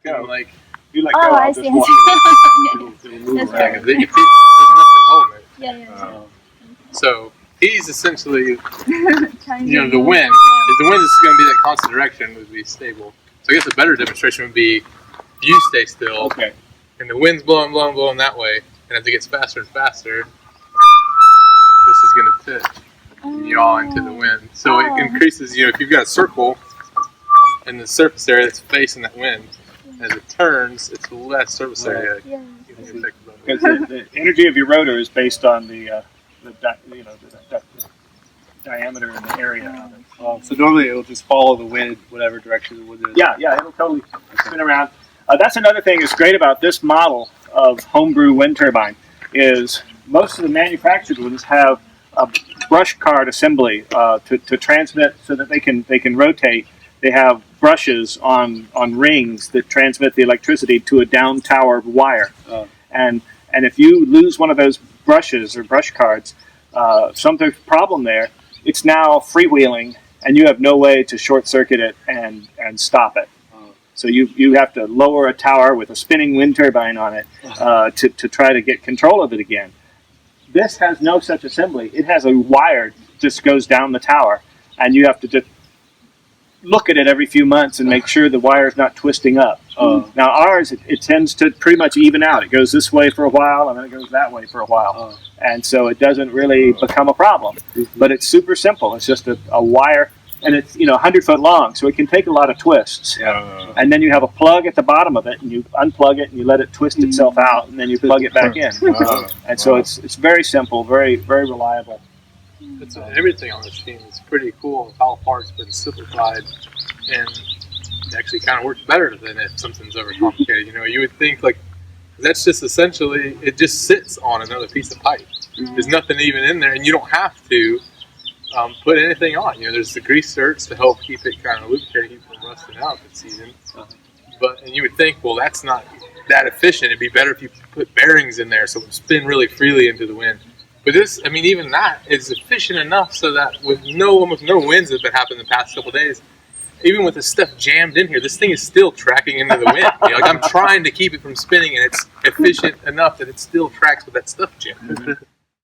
go. Like, you let go, Oh, I I'll see. just walk Yeah. it'll move That's around. yeah, 'cause there's nothing holding it. Yeah. So he's essentially, Trying you know, to the move wind. the If the wind is going to be that constant direction, would be stable. So I guess a better demonstration would be you stay still, Okay. and the wind's blowing that way, and as it gets faster and faster, this is going to pitch and yaw into the wind. So it increases, you know, if you've got a circle in the surface area that's facing that wind, as it turns, it's less surface area. Yeah. Because the energy of your rotor is based on the diameter and the area of it. So normally it'll just follow the wind, whatever direction the wind is. Yeah, it'll totally spin around. That's another thing that's great about this model of Homebrew Wind Turbine is most of the manufactured ones have a brush card assembly to transmit so that they can rotate. They have brushes on rings that transmit the electricity to a down tower wire. And if you lose one of those brushes or brush cards, something's a problem there. It's now freewheeling, and you have no way to short circuit it and stop it. So you have to lower a tower with a spinning wind turbine on it to try to get control of it again. This has no such assembly. It has a wire that just goes down the tower, and you have to just look at it every few months and make sure the wire is not twisting up. Now ours, it tends to pretty much even out. It goes this way for a while, and then it goes that way for a while. And so it doesn't really become a problem. But it's super simple. It's just a wire, and it's 100 foot long, so it can take a lot of twists. And then you have a plug at the bottom of it, and you unplug it, and you let it twist itself out, and then you plug it back in. And so it's very simple, very, very reliable. It's everything on this team is pretty cool of how far it's been simplified, and it actually kind of works better than if something's overcomplicated. You know, you would think like that's just essentially it just sits on another piece of pipe. There's nothing even in there, and you don't have to put anything on. You know, there's the grease zerks to help keep it kind of lubricated, keep it from rusting out this season. And you would think, well, that's not that efficient. It'd be better if you put bearings in there so it would spin really freely into the wind. But this, I mean, even that is efficient enough so that with almost no winds that have been happening the past couple of days, even with the stuff jammed in here, this thing is still tracking into the wind. You know, like I'm trying to keep it from spinning, and it's efficient enough that it still tracks with that stuff jammed.